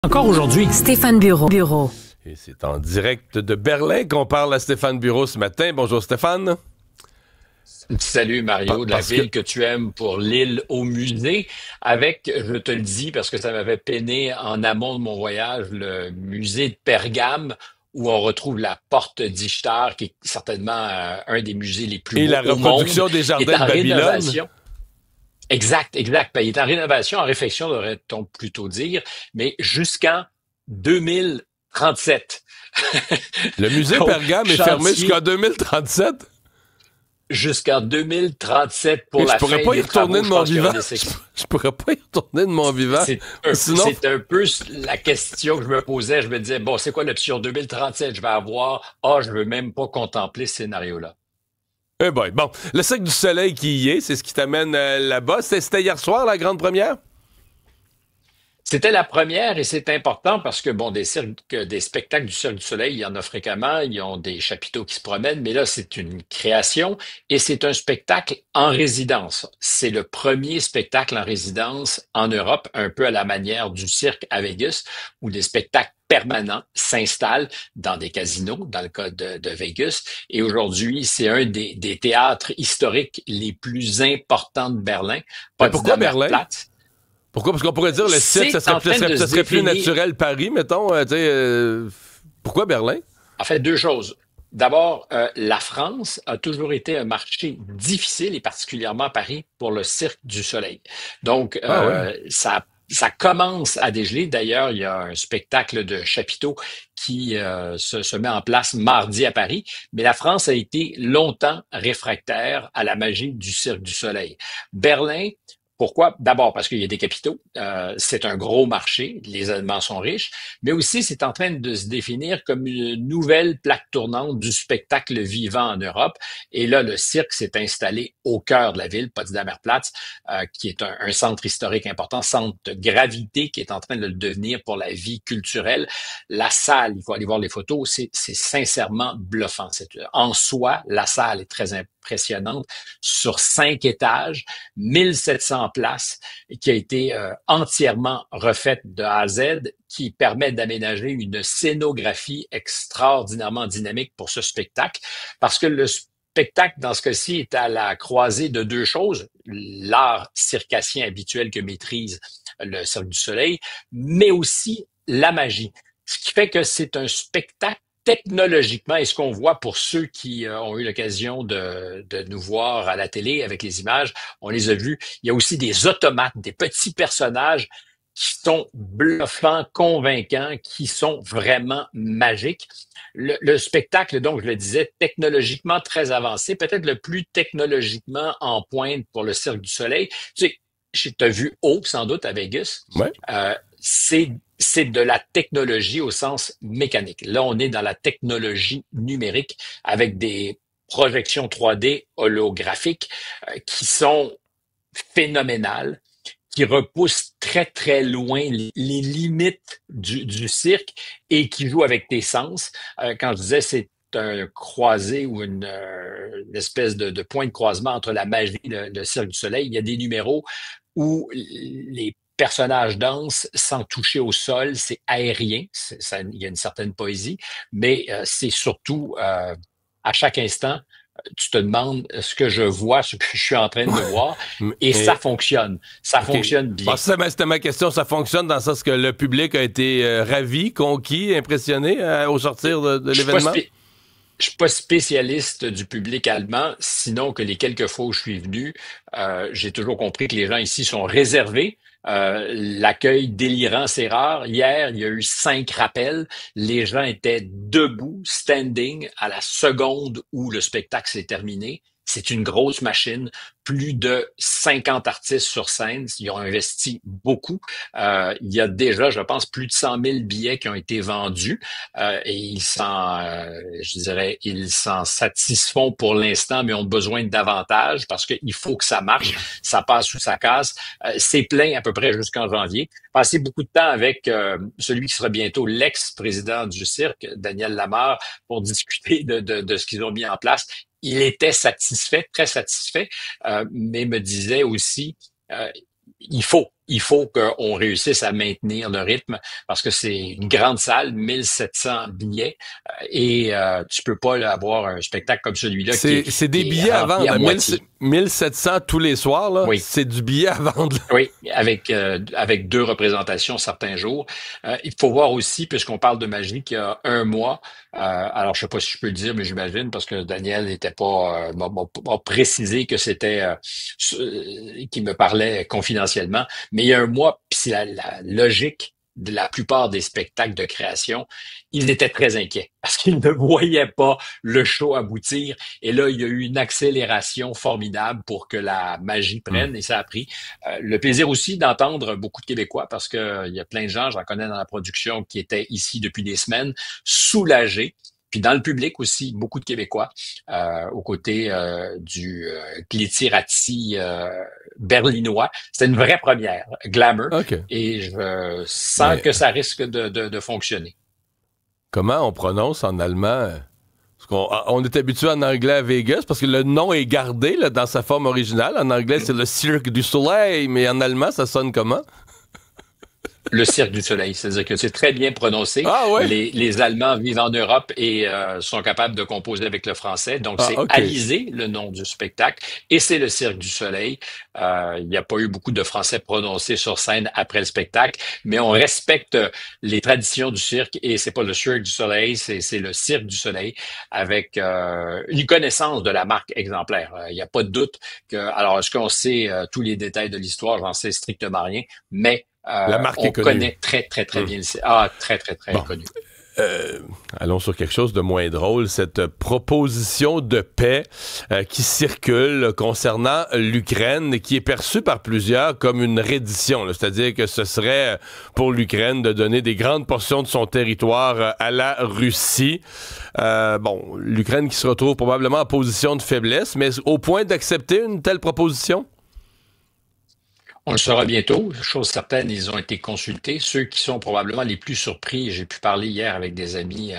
Encore aujourd'hui. Stéphane Bureau. Et c'est en direct de Berlin qu'on parle à Stéphane Bureau ce matin. Bonjour Stéphane. Salut Mario, de la ville que tu aimes pour l'île au musée, avec, je te le dis parce que ça m'avait peiné en amont de mon voyage, le musée de Pergame, où on retrouve la porte d'Ishtar, qui est certainement un des musées les plus Et beaux la au monde. reproduction des jardins de Babylone. Rénovation. Exact. Ben, il est en rénovation, en réfection, devrait-on plutôt dire, mais jusqu'en 2037. Le musée Donc, Pergame est fermé jusqu'en 2037? Jusqu'en 2037 pour la fin des travaux. Je pourrais pas y retourner de mon vivant. Je pourrais pas y retourner de mon vivant. C'est un peu la question que je me posais. Je me disais, bon, c'est quoi l'option 2037? Je vais avoir, je veux même pas contempler ce scénario-là. Eh boy. Bon, le Cirque du Soleil qui y est, c'est ce qui t'amène là-bas. C'était hier soir, la grande première? C'était la première et c'est important parce que, bon, des spectacles du Cirque du Soleil, il y en a fréquemment, ils ont des chapiteaux qui se promènent, mais là, c'est une création et c'est un spectacle en résidence. C'est le premier spectacle en résidence en Europe, un peu à la manière du cirque à Vegas, où des spectacles permanents s'installent dans des casinos, dans le cas de Vegas. Et aujourd'hui, c'est un des théâtres historiques les plus importants de Berlin. Pourquoi Berlin? Pourquoi? Parce qu'on pourrait dire le cirque, ça serait plus naturel Paris, mettons. Pourquoi Berlin? En fait, deux choses. D'abord, la France a toujours été un marché difficile, et particulièrement Paris, pour le Cirque du Soleil. Donc, ça commence à dégeler. D'ailleurs, il y a un spectacle de chapiteaux qui se met en place mardi à Paris. Mais la France a été longtemps réfractaire à la magie du Cirque du Soleil. Berlin, pourquoi? D'abord parce qu'il y a des capitaux, c'est un gros marché, les Allemands sont riches, mais aussi c'est en train de se définir comme une nouvelle plaque tournante du spectacle vivant en Europe. Et là, le cirque s'est installé au cœur de la ville, Potsdamer Platz, qui est un centre historique important, centre de gravité qui est en train de le devenir pour la vie culturelle. La salle, il faut aller voir les photos, c'est sincèrement bluffant. En soi, la salle est très impressionnante, sur 5 étages, 1700 places, qui a été entièrement refaite de A à Z, qui permet d'aménager une scénographie extraordinairement dynamique pour ce spectacle, parce que le spectacle, dans ce cas-ci, est à la croisée de deux choses, l'art circassien habituel que maîtrise le Cirque du Soleil, mais aussi la magie. Ce qui fait que c'est un spectacle technologiquement, et ce qu'on voit pour ceux qui ont eu l'occasion de nous voir à la télé avec les images, on les a vus, il y a aussi des automates, des petits personnages qui sont bluffants, convaincants, qui sont vraiment magiques. Le spectacle, donc, je le disais, technologiquement très avancé, peut-être le plus technologiquement en pointe pour le Cirque du Soleil. Tu sais, tu as vu haut, sans doute, à Vegas. Ouais. C'est de la technologie au sens mécanique. Là, on est dans la technologie numérique avec des projections 3D holographiques qui sont phénoménales, qui repoussent très, très loin les limites du cirque et qui jouent avec tes sens. Quand je disais c'est un croisé ou une espèce de point de croisement entre la magie et le Cirque du Soleil, il y a des numéros où les personnages dansent sans toucher au sol, c'est aérien, il y a une certaine poésie, mais c'est surtout à chaque instant, tu te demandes ce que je vois, ce que je suis en train de voir, et ça fonctionne. Ça fonctionne bien. C'était ma question, ça fonctionne dans le sens que le public a été ravi, conquis, impressionné au sortir de l'événement? Je suis pas spécialiste du public allemand, sinon que les quelques fois où je suis venu, j'ai toujours compris que les gens ici sont réservés. L'accueil délirant, c'est rare. Hier, il y a eu 5 rappels. Les gens étaient debout, standing, à la seconde où le spectacle s'est terminé. C'est une grosse machine. Plus de 50 artistes sur scène. Ils ont investi beaucoup. Il y a déjà, je pense, plus de 100 000 billets qui ont été vendus. Et ils s'en satisfont pour l'instant, mais ont besoin de davantage parce qu'il faut que ça marche. Ça passe ou ça casse. C'est plein à peu près jusqu'en janvier. Passé beaucoup de temps avec celui qui sera bientôt l'ex-président du cirque, Daniel Lamarre, pour discuter de ce qu'ils ont mis en place. Il était satisfait, très satisfait, mais me disait aussi, il faut il faut qu'on réussisse à maintenir le rythme parce que c'est une grande salle, 1700 billets, et tu peux pas là, avoir un spectacle comme celui-là c'est des billets à vendre, 1700 tous les soirs, là. Oui. C'est du billet à vendre. Oui, avec 2 représentations certains jours. Il faut voir aussi, puisqu'on parle de magie, qu'il y a un mois, alors je sais pas si je peux le dire, mais j'imagine, parce que Daniel n'était pas m'a précisé que c'était qui me parlait confidentiellement, mais il y a un mois, puis c'est la logique de la plupart des spectacles de création, ils étaient très inquiets parce qu'ils ne voyaient pas le show aboutir. Et là, il y a eu une accélération formidable pour que la magie prenne et ça a pris. Le plaisir aussi d'entendre beaucoup de Québécois parce que il y a plein de gens, j'en connais dans la production, qui étaient ici depuis des semaines, soulagés. Puis dans le public aussi, beaucoup de Québécois aux côtés du glitterati berlinois. C'était une vraie première, Glamour. Okay. Et je sens que ça risque de fonctionner. Comment on prononce en allemand? Parce on est habitué en anglais à Vegas parce que le nom est gardé là, dans sa forme originale. En anglais, c'est le Cirque du Soleil, mais en allemand, ça sonne comment? Le Cirque du Soleil, c'est-à-dire que c'est très bien prononcé. Ah ouais? Les Allemands vivent en Europe et sont capables de composer avec le français. Donc, c'est okay. Alizé, le nom du spectacle, et c'est le Cirque du Soleil. Il n'y a pas eu beaucoup de français prononcés sur scène après le spectacle, mais on respecte les traditions du cirque et c'est pas le Cirque du Soleil, c'est le Cirque du Soleil avec une connaissance de la marque exemplaire. Il n'y a pas de doute que... Alors, est-ce qu'on sait tous les détails de l'histoire? J'en sais strictement rien, mais la marque on est connue. Connaît très bien le très bon. Connu. Allons sur quelque chose de moins drôle, cette proposition de paix qui circule concernant l'Ukraine, qui est perçue par plusieurs comme une reddition, là, c'est-à-dire que ce serait pour l'Ukraine de donner des grandes portions de son territoire à la Russie. L'Ukraine qui se retrouve probablement en position de faiblesse, mais au point d'accepter une telle proposition? On le saura bientôt. Chose certaine, ils ont été consultés. Ceux qui sont probablement les plus surpris, j'ai pu parler hier avec des amis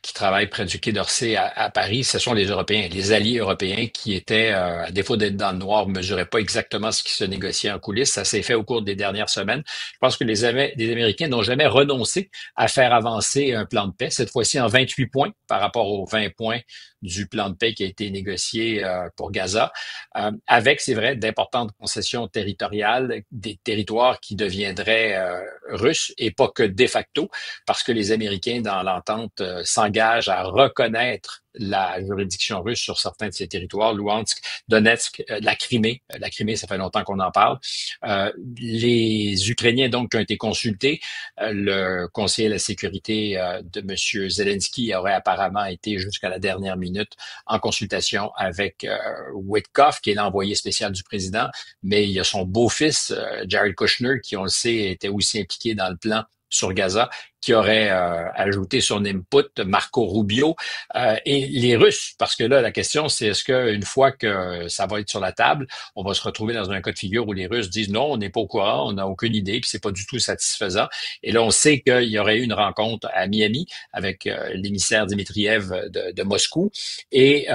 qui travaillent près du Quai d'Orsay à Paris, ce sont les Européens, les alliés européens qui étaient, à défaut d'être dans le noir, ne mesuraient pas exactement ce qui se négociait en coulisses. Ça s'est fait au cours des dernières semaines. Je pense que les Américains n'ont jamais renoncé à faire avancer un plan de paix, cette fois-ci en 28 points par rapport aux 20 points du plan de paix qui a été négocié pour Gaza, avec, c'est vrai, d'importantes concessions territoriales, des territoires qui deviendraient russes et pas que de facto, parce que les Américains, dans l'entente, s'engagent à reconnaître la juridiction russe sur certains de ces territoires, Louhansk, Donetsk, la Crimée. La Crimée, ça fait longtemps qu'on en parle. Les Ukrainiens, donc, qui ont été consultés, le conseiller à la sécurité de M. Zelensky aurait apparemment été jusqu'à la dernière minute en consultation avec Witkoff, qui est l'envoyé spécial du président, mais il y a son beau-fils, Jared Kushner, qui, on le sait, était aussi impliqué dans le plan sur Gaza, qui aurait ajouté son input, Marco Rubio, et les Russes, parce que là, la question, c'est est-ce qu'une fois que ça va être sur la table, on va se retrouver dans un cas de figure où les Russes disent non, on n'est pas au courant, on n'a aucune idée, puis c'est pas du tout satisfaisant. Et là, on sait qu'il y aurait eu une rencontre à Miami avec l'émissaire Dmitriev de Moscou et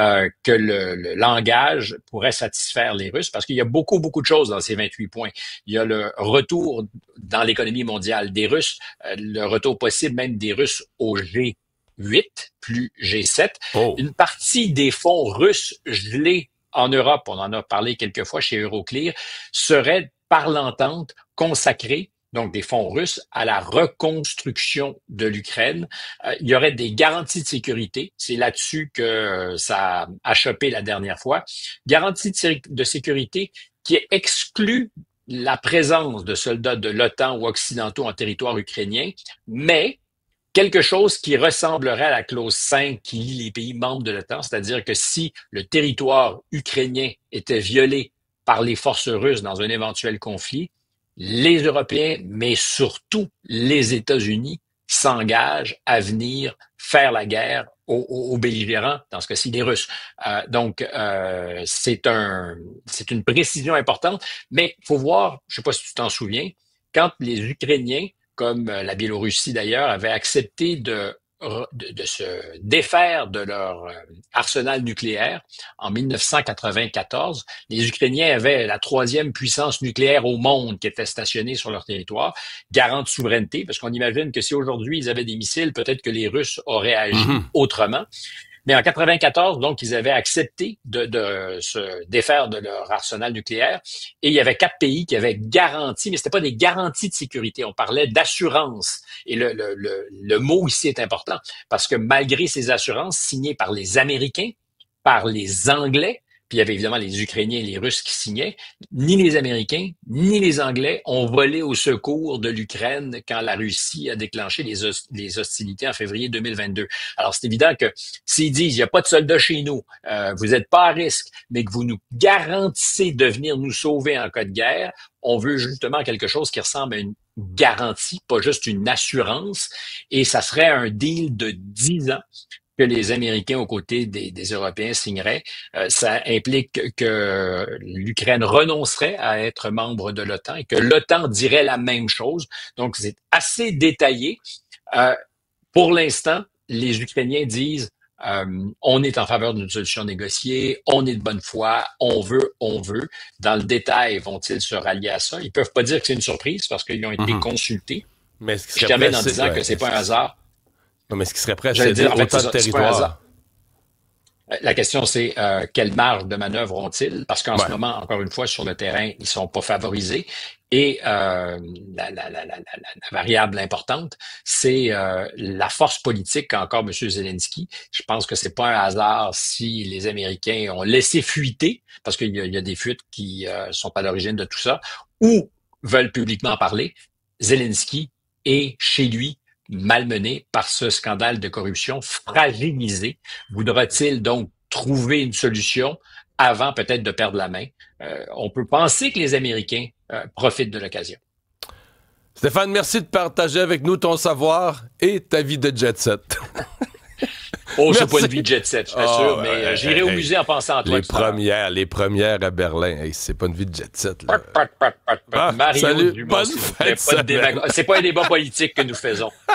que le langage pourrait satisfaire les Russes, parce qu'il y a beaucoup de choses dans ces 28 points. Il y a le retour dans l'économie mondiale des Russes, le retour possible même des Russes au G8, plus G7. Oh. Une partie des fonds russes gelés en Europe, on en a parlé quelques fois chez Euroclear, serait par l'entente consacrée, donc des fonds russes, à la reconstruction de l'Ukraine. Il y aurait des garanties de sécurité. C'est là-dessus que ça a chopé la dernière fois. Garanties de sécurité qui excluent la présence de soldats de l'OTAN ou occidentaux en territoire ukrainien, mais quelque chose qui ressemblerait à la clause 5 qui lie les pays membres de l'OTAN, c'est-à-dire que si le territoire ukrainien était violé par les forces russes dans un éventuel conflit, les Européens, mais surtout les États-Unis, s'engagent à venir faire la guerre aux belligérants, dans ce cas-ci les Russes. Donc, c'est une précision importante, mais il faut voir, je ne sais pas si tu t'en souviens, quand les Ukrainiens, comme la Biélorussie d'ailleurs, avaient accepté de de se défaire de leur arsenal nucléaire en 1994. Les Ukrainiens avaient la troisième puissance nucléaire au monde qui était stationnée sur leur territoire, garant de souveraineté, parce qu'on imagine que si aujourd'hui ils avaient des missiles, peut-être que les Russes auraient agi autrement. Mais en 94, donc, ils avaient accepté de se défaire de leur arsenal nucléaire. Et il y avait 4 pays qui avaient garanti, mais c'était pas des garanties de sécurité. On parlait d'assurance. Et le mot ici est important parce que malgré ces assurances signées par les Américains, par les Anglais, puis il y avait évidemment les Ukrainiens et les Russes qui signaient, ni les Américains, ni les Anglais ont volé au secours de l'Ukraine quand la Russie a déclenché les hostilités en février 2022. Alors, c'est évident que s'ils disent, il n'y a pas de soldats chez nous, vous n'êtes pas à risque, mais que vous nous garantissez de venir nous sauver en cas de guerre, on veut justement quelque chose qui ressemble à une garantie, pas juste une assurance, et ça serait un deal de 10 ans que les Américains aux côtés des Européens signeraient. Ça implique que l'Ukraine renoncerait à être membre de l'OTAN et que l'OTAN dirait la même chose. Donc, c'est assez détaillé. Pour l'instant, les Ukrainiens disent on est en faveur d'une solution négociée, on est de bonne foi, on veut. Dans le détail, vont-ils se rallier à ça? Ils peuvent pas dire que c'est une surprise parce qu'ils ont été consultés. Mais je termine en disant que c'est pas un hasard. Non, mais est-ce qu'il serait prêt à céder autant de territoire? La question, c'est quelle marge de manœuvre ont-ils? Parce qu'en ce moment, encore une fois, sur le terrain, ils sont pas favorisés. Et la variable importante, c'est la force politique qu'a encore M. Zelensky. Je pense que c'est pas un hasard si les Américains ont laissé fuiter, parce qu'il y a des fuites qui sont à l'origine de tout ça, ou veulent publiquement parler. Zelensky est chez lui malmené par ce scandale de corruption, fragilisé. Voudra-t-il donc trouver une solution avant peut-être de perdre la main? On peut penser que les Américains profitent de l'occasion. Stéphane, merci de partager avec nous ton savoir et ta vie de jet-set. C'est pas une vie de jet-set, je t'assure, mais j'irai au musée en pensant à toi. Les premières à Berlin. Hey, c'est pas une vie de jet-set. Là. Mario salut, Dumont, bonne fête, c'est pas un débat politique que nous faisons.